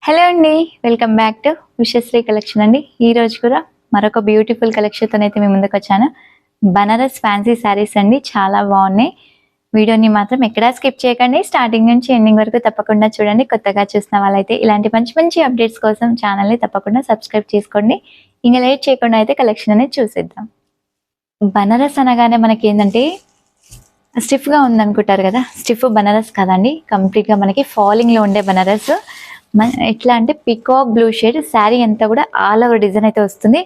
Hello అండి, welcome back to Vishwasri collection అండి. ఈ రోజు కూడా మరొక బ్యూటిఫుల్ కలెక్షన్తో అయితే మేము ముందుకు వచ్చాను. బనారస్ ఫ్యాన్సీ శారీస్ అండి, చాలా బాగున్నాయి. వీడియోని మాత్రం ఎక్కడా స్కిప్ చేయకండి, స్టార్టింగ్ నుంచి ఎండింగ్ వరకు తప్పకుండా చూడండి. కొత్తగా చూసిన వాళ్ళైతే ఇలాంటి మంచి మంచి అప్డేట్స్ కోసం ఛానల్ని తప్పకుండా సబ్స్క్రైబ్ చేసుకోండి. ఇంకా లేట్ చేయకుండా అయితే కలెక్షన్ అనేది చూసేద్దాం. బనారస్ అనగానే మనకి ఏంటంటే స్టిఫ్గా ఉందనుకుంటారు కదా, స్టిఫ్ బనారస్ కాదండి, కంప్లీట్గా మనకి ఫాలింగ్లో ఉండే బనారస్. ఎట్లా అంటే పికాక్ బ్లూ షేడ్ శారీ అంతా కూడా ఆల్ ఓవర్ డిజైన్ అయితే వస్తుంది.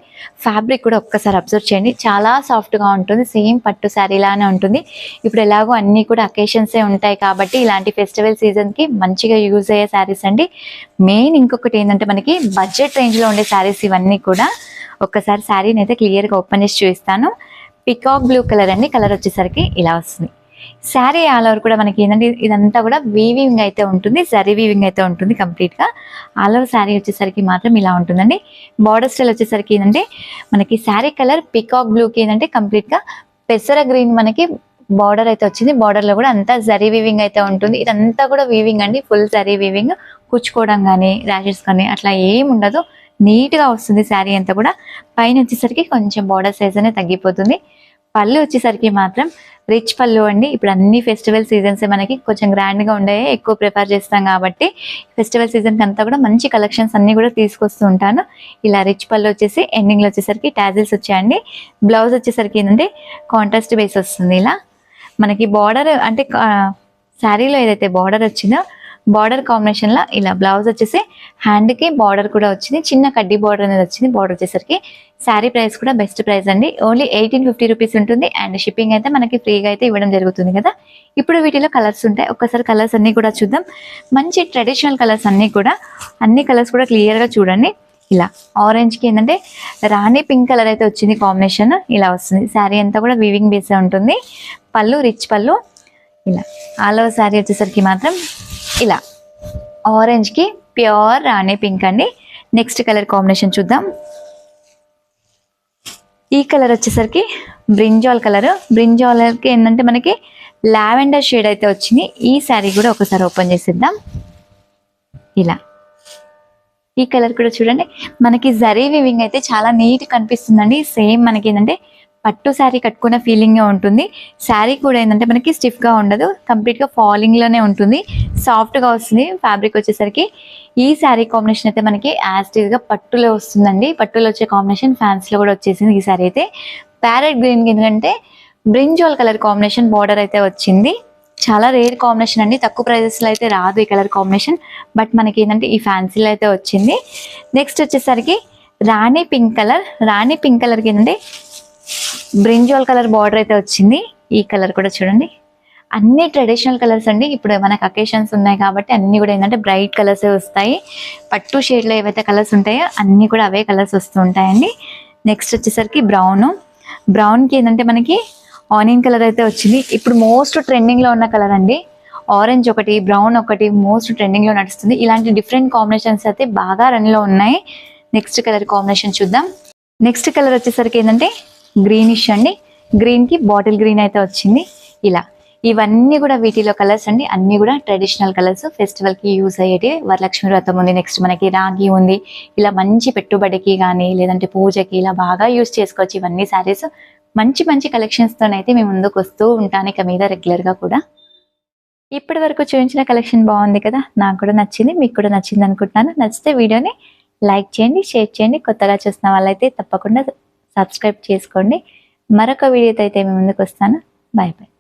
ఫ్యాబ్రిక్ కూడా ఒక్కసారి అబ్జర్వ్ చేయండి, చాలా సాఫ్ట్గా ఉంటుంది. సేమ్ పట్టు శారీ లానే ఉంటుంది. ఇప్పుడు ఎలాగో అన్నీ కూడా అకేషన్సే ఉంటాయి కాబట్టి ఇలాంటి ఫెస్టివల్ సీజన్కి మంచిగా యూజ్ అయ్యే శారీస్ అండి. మెయిన్ ఇంకొకటి ఏంటంటే మనకి బడ్జెట్ రేంజ్లో ఉండే శారీస్ ఇవన్నీ కూడా. ఒక్కసారి శారీని అయితే క్లియర్గా ఓపెన్ చేసి చూపిస్తాను. పికాక్ బ్లూ కలర్ అండి, కలర్ వచ్చేసరికి ఇలా వస్తుంది. శారీ ఆల్ ఓవర్ కూడా మనకి ఏంటంటే ఇదంతా కూడా వీవింగ్ అయితే ఉంటుంది, జరీ వీవింగ్ అయితే ఉంటుంది కంప్లీట్గా. ఆల్ ఓవర్ శారీ వచ్చేసరికి మాత్రం ఇలా ఉంటుందండి. బార్డర్ స్టైల్ వచ్చేసరికి ఏంటంటే మనకి శారీ కలర్ పికాక్ బ్లూకి ఏంటంటే కంప్లీట్గా పెసర గ్రీన్ మనకి బార్డర్ అయితే వచ్చింది. బార్డర్లో కూడా అంతా జరీ వీవింగ్ అయితే ఉంటుంది. ఇదంతా కూడా వీవింగ్ అండి, ఫుల్ జరీ వీవింగ్. కుచ్చుకోవడం కానీ ర్యాషెస్ కానీ అట్లా ఏమి ఉండదు, నీట్గా వస్తుంది శారీ అంతా కూడా. పైన వచ్చేసరికి కొంచెం బార్డర్ సైజ్ అనేది తగ్గిపోతుంది. పళ్ళు వచ్చేసరికి మాత్రం రిచ్ పళ్ళు అండి. ఇప్పుడు అన్ని ఫెస్టివల్ సీజన్స్ మనకి కొంచెం గ్రాండ్గా ఉండే ఎక్కువ ప్రిఫర్ చేస్తాం కాబట్టి ఫెస్టివల్ సీజన్కి అంతా కూడా మంచి కలెక్షన్స్ అన్నీ కూడా తీసుకొస్తూ ఉంటాను. ఇలా రిచ్ పళ్ళు వచ్చేసి ఎండింగ్లో వచ్చేసరికి టాజిల్స్ వచ్చాయండి. బ్లౌజ్ వచ్చేసరికి ఏంటంటే కాంట్రాస్ట్ బేస్ వస్తుంది. ఇలా మనకి బార్డర్ అంటే శారీలో ఏదైతే బార్డర్ వచ్చిందో బార్డర్ కాంబినేషన్లో ఇలా బ్లౌజ్ వచ్చేసి హ్యాండ్కి బార్డర్ కూడా వచ్చింది, చిన్న కడ్డీ బార్డర్ అనేది వచ్చింది. బార్డర్ వచ్చేసరికి శారీ ప్రైస్ కూడా బెస్ట్ ప్రైస్ అండి, ఓన్లీ 1850 రూపీస్ ఉంటుంది. అండ్ షిప్పింగ్ అయితే మనకి ఫ్రీగా అయితే ఇవ్వడం జరుగుతుంది కదా. ఇప్పుడు వీటిలో కలర్స్ ఉంటాయి, ఒక్కసారి కలర్స్ అన్నీ కూడా చూద్దాం. మంచి ట్రెడిషనల్ కలర్స్ అన్నీ కూడా, అన్ని కలర్స్ కూడా క్లియర్గా చూడండి. ఇలా ఆరెంజ్కి ఏంటంటే రాణి పింక్ కలర్ అయితే వచ్చింది కాంబినేషన్, ఇలా వస్తుంది. శారీ అంతా కూడా వీవింగ్ బేసే ఉంటుంది. పళ్ళు రిచ్ పళ్ళు. ఇలా ఆల్ ఓవర్ శారీ వచ్చేసరికి మాత్రం ఇలా ఆరెంజ్కి ప్యూర్ రాణి పింక్ అండి. నెక్స్ట్ కలర్ కాంబినేషన్ చూద్దాం. ఈ కలర్ వచ్చేసరికి బ్రింజాల్ కలర్. బ్రింజాల్కి ఏంటంటే మనకి లావెండర్ షేడ్ అయితే వచ్చింది. ఈ శారీ కూడా ఒకసారి ఓపెన్ చేసిద్దాం. ఇలా ఈ కలర్ కూడా చూడండి, మనకి జరీ వీవింగ్ అయితే చాలా నీట్ కనిపిస్తుందండి. సేమ్ మనకి ఏంటంటే పట్టు శారీ కట్టుకున్న ఫీలింగ్గా ఉంటుంది. శారీ కూడా ఏంటంటే మనకి స్టిఫ్గా ఉండదు, కంప్లీట్గా ఫాలింగ్లోనే ఉంటుంది, సాఫ్ట్గా వస్తుంది. ఫ్యాబ్రిక్ వచ్చేసరికి ఈ శారీ కాంబినేషన్ అయితే మనకి యాస్టీస్గా పట్టులో వస్తుందండి. పట్టులో వచ్చే కాంబినేషన్ ఫ్యాన్స్లో కూడా వచ్చేసింది. ఈ శారీ అయితే ప్యారెట్ గ్రీన్ ఎందుకంటే బ్రింజాల్ కలర్ కాంబినేషన్ బార్డర్ అయితే వచ్చింది. చాలా రేర్ కాంబినేషన్ అండి, తక్కువ ప్రైజెస్లో అయితే రాదు ఈ కలర్ కాంబినేషన్. బట్ మనకి ఏంటంటే ఈ ఫ్యాన్సీలో అయితే వచ్చింది. నెక్స్ట్ వచ్చేసరికి రాణి పింక్ కలర్. రాణి పింక్ కలర్కి ఏంటంటే బ్రింజాల్ కలర్ బార్డర్ అయితే వచ్చింది. ఈ కలర్ కూడా చూడండి, అన్ని ట్రెడిషనల్ కలర్స్ అండి. ఇప్పుడు మనకు అకేషన్స్ ఉన్నాయి కాబట్టి అన్ని కూడా ఏంటంటే బ్రైట్ కలర్స్ వస్తాయి. పట్టు షేడ్లో ఏవైతే కలర్స్ ఉంటాయో అన్నీ కూడా అవే కలర్స్ వస్తూ ఉంటాయండి. నెక్స్ట్ వచ్చేసరికి బ్రౌన్కి ఏంటంటే మనకి ఆనియన్ కలర్ అయితే వచ్చింది. ఇప్పుడు మోస్ట్ ట్రెండింగ్లో ఉన్న కలర్ అండి. ఆరెంజ్ ఒకటి, బ్రౌన్ ఒకటి మోస్ట్ ట్రెండింగ్లో నడుస్తుంది. ఇలాంటి డిఫరెంట్ కాంబినేషన్స్ అయితే బాగా రన్లో ఉన్నాయి. నెక్స్ట్ కలర్ కాంబినేషన్ చూద్దాం. నెక్స్ట్ కలర్ వచ్చేసరికి ఏంటంటే గ్రీనిష్ అండి. గ్రీన్కి బాటిల్ గ్రీన్ అయితే వచ్చింది. ఇలా ఇవన్నీ కూడా వీటిలో కలర్స్ అండి, అన్నీ కూడా ట్రెడిషనల్ కలర్స్, ఫెస్టివల్కి యూజ్ అయ్యేటి. వరలక్ష్మి వ్రతం ఉంది, నెక్స్ట్ మనకి రాగి ఉంది. ఇలా మంచి పెట్టుబడికి కానీ లేదంటే పూజకి ఇలా బాగా యూజ్ చేసుకోవచ్చు ఇవన్నీ శారీస్. మంచి మంచి కలెక్షన్స్తోనైతే మేము ముందుకు వస్తూ ఉంటాను ఇక మీద రెగ్యులర్గా కూడా. ఇప్పటి వరకు చూపించిన కలెక్షన్ బాగుంది కదా, నాకు కూడా నచ్చింది, మీకు కూడా నచ్చింది అనుకుంటున్నాను. నచ్చితే వీడియోని లైక్ చేయండి, షేర్ చేయండి. కొత్తగా చూసిన వాళ్ళైతే తప్పకుండా సబ్స్క్రైబ్ చేసుకోండి. మరొక వీడియోతో అయితే మేము ముందుకు వస్తాను. Bye bye.